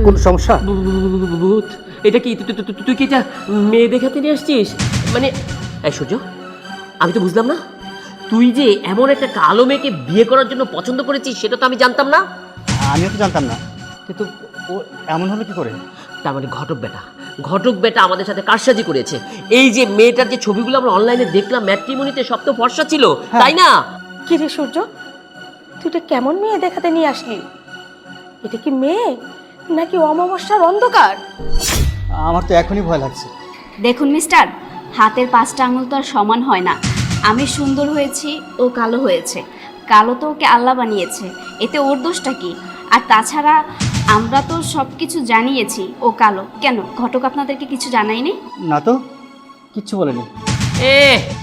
কোন সমস্যা? ভূত? এটা কি তুই কি এটা মেয়ে দেখাতে নিয়ে আসছিস? মানে এই সূর্য, আমি তো বুঝলাম না, তুই যে এমন একটা কালো মেয়েকে বিয়ে করার জন্য পছন্দ করেছিস সেটা তো আমি জানতাম না। আমিও তো জানতাম না, কিন্তু ও এমন হলো কি করে? তার মানে ঘটক বেটা আমাদের সাথে কারসাজি করেছে। এই যে মেয়েটার যে ছবিগুলো আমরা অনলাইনে দেখলাম ম্যাট্রিমনিতে, সব তো ফর্সা ছিল, তাই না? কি রে সূর্য, তুই এটা কেমন মেয়ে দেখাতে নিয়ে আসলি? এটা কি মেয়ে নাকি অমাবস্যার অন্ধকার? আমার তো এখনই ভয় লাগছে। দেখুন মিস্টার, হাতের 5টা আঙুল তো আর সমান হয় না। আমি সুন্দর হয়েছি, ও কালো হয়েছে। কালো তো ওকে আল্লাহ বানিয়েছে, এতে ওর দোষটা কি? আর তাছাড়া আমরা তো সব কিছু জানিয়েছি ও কালো। কেন ঘটক আপনাদেরকে কিছু জানায়নি? না তো, কিচ্ছু বলেনি।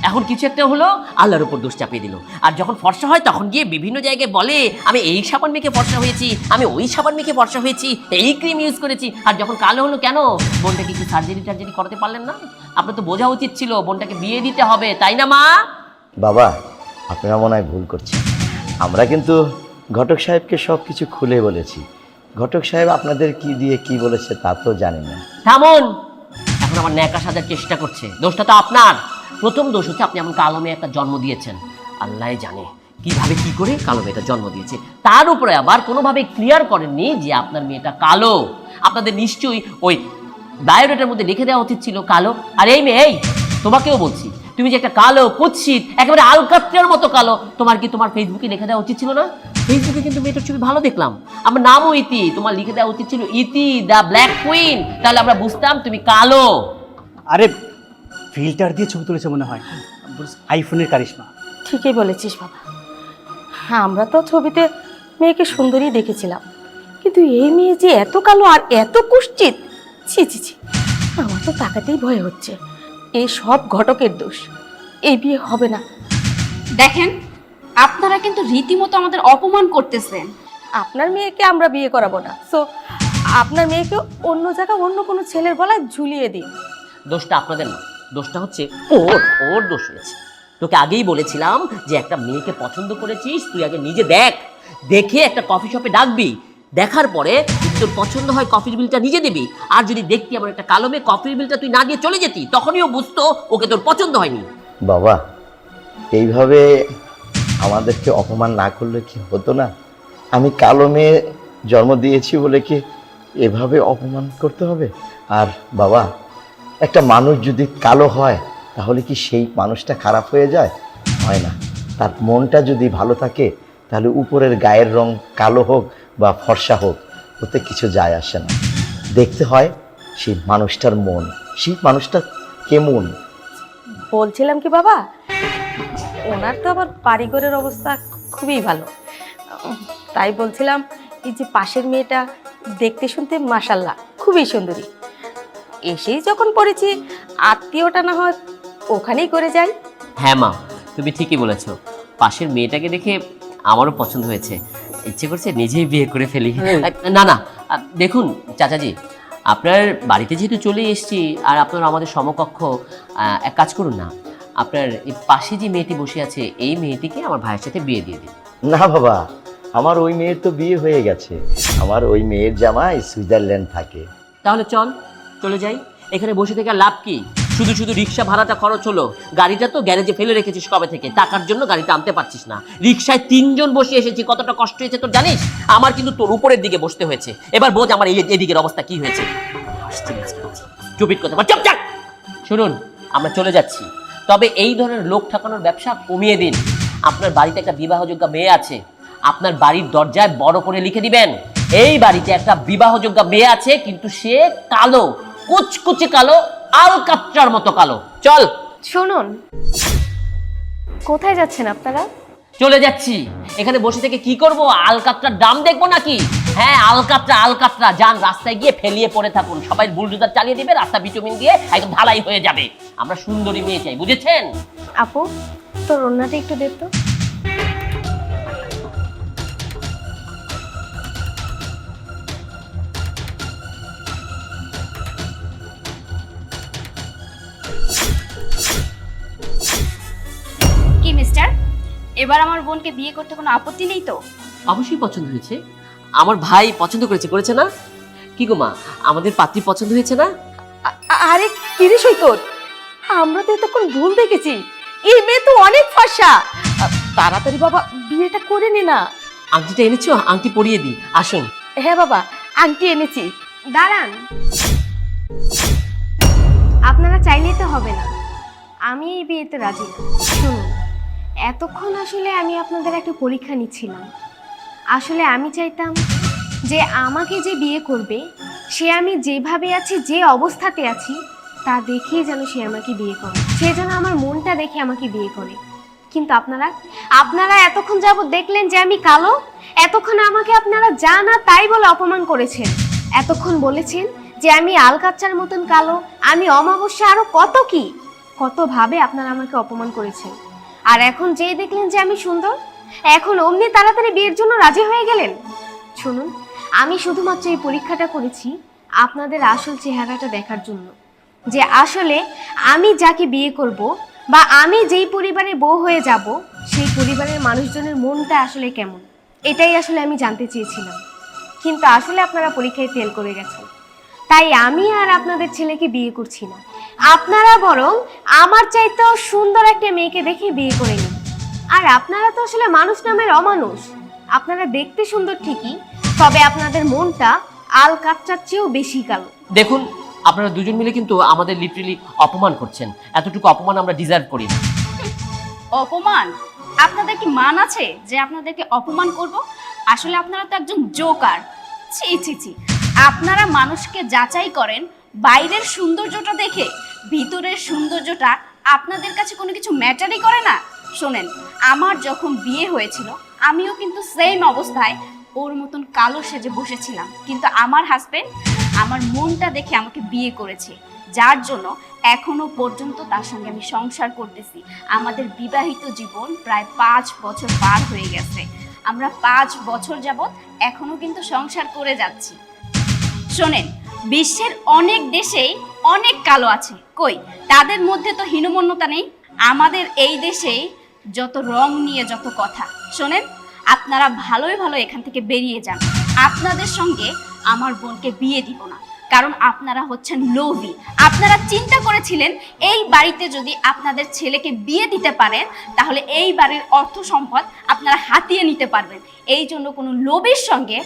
এখন কিছু একটা হলো, আল্লাহর উপর দোষ চাপিয়ে দিল। আর যখন ফর্সা হয় তখন গিয়ে বিভিন্ন জায়গায় বলে আমি এই সাবান মেখে ফর্সা হয়েছি, আমি ওই সাবান মেখে ফর্সা হয়েছি, এই ক্রিম ইউজ করেছি। আর যখন কালো হলো, কেন বোনটাকে একটু সার্জারি করাতে পারলেন না? আপনার তো বোঝা উচিত ছিল বোনটাকে বিয়ে দিতে হবে, তাই না মা? বাবা, আপনারা মনে হয় ভুল করছেন। আমরা কিন্তু ঘটক সাহেবকে সব কিছু খুলে বলেছি। ঘটক সাহেব আপনাদের কি দিয়ে কি বলেছে তা তো জানি না। থামুন, এখন আমার ন্যাকা সাজার চেষ্টা করছে। দোষটা তো আপনার। প্রথম দোষ হচ্ছে আপনি এমন কালো মেয়ে একটা জন্ম দিয়েছেন। আল্লাহ জানে কিভাবে কি করে কালো মেয়েটা জন্ম দিয়েছে। তার উপরে আবার কোনোভাবে ক্লিয়ার করেননি যে আপনার মেয়েটা কালো। আপনাদের নিশ্চয়ই ওই বায়োডাটার মধ্যে লিখে দেওয়া উচিত ছিল কালো। আর এই মেয়ে, এই তোমাকেও বলছি, তুমি যে একটা কালো কুৎসিত একেবারে আলকাত্রার মতো কালো, তোমার ফেসবুকে লিখে দেওয়া উচিত ছিল না? ফেসবুকে কিন্তু মেয়েটার ছবি ভালো দেখলাম, আমার নামও ইতি, তোমার লিখে দেওয়া উচিত ছিল ইতি দ্য ব্ল্যাক কুইন, তাহলে আমরা বুঝতাম তুমি কালো। আরে ফিল্টার দিয়ে ছবি তুলেছে মনে হয়, আইফোনের কারিশমা। ঠিকই বলেছিস বাবা। হ্যাঁ, আমরা তো ছবিতে মেয়েকে সুন্দরী দেখেছিলাম, কিন্তু এই মেয়ে যে এত কালো আর এত কুৎসিত, ছি ছি ছি, আমার তো তাকাতেই ভয় হচ্ছে। এই সব ঘটকের দোষ, এই বিয়ে হবে না। দেখেন, আপনারা কিন্তু রীতিমতো আমাদের অপমান করতেছেন। আপনার মেয়েকে আমরা বিয়ে করাবো না, সো আপনার মেয়েকে অন্য জায়গায় অন্য কোনো ছেলের গলায় ঝুলিয়ে দিই। দোষটা আপনাদের না, দোষটা হচ্ছে ওর দোষ হয়েছে। তোকে আগেই বলেছিলাম যে একটা মেয়েকে পছন্দ করেছিস, তুই আগে নিজে দেখে একটা কফি শপে ডাকবি, দেখার পরে যদি তোর পছন্দ হয় কফির বিলটা নিজে দিবি। আর যদি দেখতি আমার একটা কালো মেয়ে, কফির বিলটা তুই না দিয়ে চলে যেতি, তখনই ও বুঝতো ওকে তোর পছন্দ হয়নি। বাবা, এইভাবে আমাদেরকে অপমান না করলে কি হতো না? আমি কালো মেয়ে জন্ম দিয়েছি বলে কি এভাবে অপমান করতে হবে? আর বাবা, একটা মানুষ যদি কালো হয় তাহলে কি সেই মানুষটা খারাপ হয়ে যায়? হয় না। তার মনটা যদি ভালো থাকে তাহলে উপরের গায়ের রং কালো হোক বা ফর্সা হোক, ওতে কিছু যায় আসে না। দেখতে হয় সেই মানুষটার মন, সেই মানুষটা কেমন। বলছিলাম কি বাবা, ওনার তো আবার বাড়িঘরের অবস্থা খুবই ভালো, তাই বলছিলাম এই যে পাশের মেয়েটা দেখতে শুনতে মাশাল্লাহ খুবই সুন্দরী, এসেই যখন পড়েছি আত্মীয়টা না হয় ওখানেই করে যাই। হ্যাঁ মা, তুমি ঠিকই বলেছো। পাশের মেয়েটাকে দেখে আমারও পছন্দ হয়েছে, ইচ্ছে করছে নিজেই বিয়ে করে ফেলি। না, দেখুন চাচাজি, আপনার বাড়িতে যেহেতু চলে এসেছি আর আপনার আমাদের সমকক্ষ, এক কাজ করুন না, আপনার এই পাশে যে মেয়েটি বসে আছে এই মেয়েটিকে আমার ভাইয়ের সাথে বিয়ে দিয়ে দিন। না বাবা, আমার ওই মেয়ের তো বিয়ে হয়ে গেছে। আমার ওই মেয়ের জামাই সুইজারল্যান্ড থাকে। তাহলে চলে যাই। এখানে বসে থেকে লাভ কি? শুধু রিক্সা ভাড়াটা খরচ হলো, গাড়িটা তো গ্যারেজে ফেলে রেখেছিস কবে থেকে, টাকার জন্য গাড়িটা আনতে পারছিস না। রিক্সায় 3 জন বসে এসেছি, কতটা কষ্ট হয়েছে তোর জানিস? আমার কিন্তু তোর উপরের দিকে বসতে হয়েছে। এবার বোঝ আমার এদিকের অবস্থা কি হয়েছে। চুপিট কথা বল, চুপ। শুনুন, আমরা চলে যাচ্ছি, তবে এই ধরনের লোক ঠকানোর ব্যবসা কমিয়ে দিন। আপনার বাড়িতে একটা বিবাহযোগ্য মেয়ে আছে, আপনার বাড়ির দরজায় বড় করে লিখে দিবেন এই বাড়িতে একটা বিবাহযোগ্য মেয়ে আছে, কিন্তু সে কালো, কুচকুচে কালো, আলকাত্রার মতো কালো। চল। শুনুন, কোথায় যাচ্ছেন আপনারা? চলে যাচ্ছি। এখানে বসে থেকে কি করব? আলকাত্রার দাম দেখবো নাকি? হ্যাঁ, আলকাত্রা। যান, রাস্তায় গিয়ে ফেলিয়ে পড়ে থাকুন, সবাই বুলডোজার চালিয়ে দিবে, রাস্তা বিটুমিন দিয়ে একদম ঢালাই হয়ে যাবে। আমরা সুন্দরী মেয়ে চাই, বুঝেছেন? আপু, তোর ওড়নাটা একটু দে তো। কি মিস্টার, এবার আমার বোনকে বিয়ে করতে কোনো আপত্তি নেই তো? অবশ্যই পছন্দ হয়েছে। আমার ভাই পছন্দ করেছে না? কি গো মা, আমাদের পাত্রী পছন্দ হয়েছে না? আরে কি রে সৈকত, আমরা তো এতক্ষণ ভুল দেখেছি। এই মেয়ে তো অনেক ফর্সা। তাড়াতাড়ি বাবা বিয়েটা করে নে না। আংটিটা এনেছো? আংটি পরিয়ে দিই, আসুন। হ্যাঁ বাবা, আংটি এনেছি। দাঁড়ান, আপনারা চাইলেই তো হবে না। আমি এই বিয়েতে রাজি না। শুনুন, এতক্ষণ আসলে আমি আপনাদের একটা পরীক্ষা নিচ্ছিলাম। আসলে আমি চাইতাম যে আমাকে যে বিয়ে করবে সে আমি যেভাবে আছি, যে অবস্থাতে আছি তা দেখেই যেন সে আমাকে বিয়ে করে, সে যেন আমার মনটা দেখে আমাকে বিয়ে করে। কিন্তু আপনারা এতক্ষণ যাবত দেখলেন যে আমি কালো। এতক্ষণ আমাকে আপনারা যা না তাই বলে অপমান করেছেন। এতক্ষণ বলেছেন যে আমি আলকাচ্চার মতন কালো, আমি অমাবস্যা, আরো কত ভাবে আপনারা আমাকে অপমান করেছেন। আর এখন যেই দেখলেন যে আমি সুন্দর, এখন অমনি তাড়াতাড়ি বিয়ের জন্য রাজি হয়ে গেলেন। শুনুন, আমি শুধুমাত্র এই পরীক্ষাটা করেছি আপনাদের আসল চেহারাটা দেখার জন্য, যে আসলে আমি যাকে বিয়ে করব বা আমি যেই পরিবারে বউ হয়ে যাব সেই পরিবারের মানুষজনের মনটা আসলে কেমন, এটাই আসলে আমি জানতে চেয়েছিলাম। কিন্তু আসলে আপনারা পরীক্ষায় ফেল করে গেছেন। তাই আমি আর আপনাদের ছেলেকে বিয়ে করছি না। আপনারা বরং আমার চাইতেও সুন্দর একটা মেয়েকে দেখে বিয়ে করে নিন। আর আপনারা তো আসলে মানুষ নামের অমানুষ। আপনারা দেখতে সুন্দর ঠিকই, তবে আপনাদের মনটা আলকাচ্চার চেয়েও বেশি কালো। দেখুন, আপনারা দুজন মিলে কিন্তু আমাদের লিটারেলি অপমান করছেন। এতটুকু অপমান আমরা ডিজার্ভ করি না। অপমান? আপনাদের কি মান আছে যে আপনাদেরকে অপমান করব? আসলে আপনারা তো একজন জোকার। ছি ছি ছি, আপনারা মানুষকে যাচাই করেন বাইরের সৌন্দর্যটা দেখে, ভিতরের সৌন্দর্যটা আপনাদের কাছে কোনো কিছু ম্যাটারই করে না। শোনেন, আমার যখন বিয়ে হয়েছিল আমিও কিন্তু সেম অবস্থায় ওর মতন কালো সেজে বসেছিলাম, কিন্তু আমার হাজবেন্ড আমার মনটা দেখে আমাকে বিয়ে করেছে, যার জন্য এখনো পর্যন্ত তার সঙ্গে আমি সংসার করতেছি। আমাদের বিবাহিত জীবন প্রায় 5 বছর পার হয়ে গেছে। আমরা 5 বছর যাবত এখনো কিন্তু সংসার করে যাচ্ছি। শোনেন, বিশ্বের অনেক দেশেই অনেক কালো আছে, কই তাদের মধ্যে তো হীনমন্যতা নেই। আমাদের এই দেশেই যত রং নিয়ে যত কথা। শোনেন, আপনারা ভালোই ভালো এখান থেকে বেরিয়ে যান। আপনাদের সঙ্গে আমার বোনকে বিয়ে দিব না, কারণ আপনারা হচ্ছেন লোভী। আপনারা চিন্তা করেছিলেন এই বাড়িতে যদি আপনাদের ছেলেকে বিয়ে দিতে পারেন তাহলে এই বাড়ির অর্থ সম্পদ আপনারা হাতিয়ে নিতে পারবেন। এই জন্য কোনো লোভীর সঙ্গে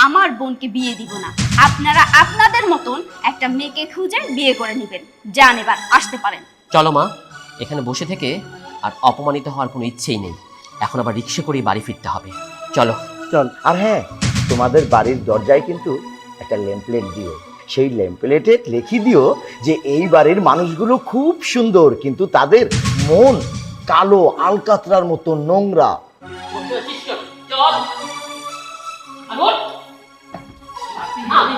আমার বোনকে বিয়ে দিব না। আপনারা আপনাদের মতন একটা মেয়েকে খুঁজে বিয়ে করে নেবেন। যান, এবার আসতে পারেন। চলো মা, এখানে বসে থেকে আর অপমানিত হওয়ার কোনো ইচ্ছেই নেই। এখন আবার রিক্সা করেই বাড়ি ফিরতে হবে। চলো। চল। আর হ্যাঁ, তোমাদের বাড়ির দরজায় কিন্তু একটা লেমপ্লেট দিও। সেই লেমপ্লেটে লিখে দিও যে এই বাড়ির মানুষগুলো খুব সুন্দর, কিন্তু তাদের মন কালো আলকাতরার মতো নোংরা। চল। আমি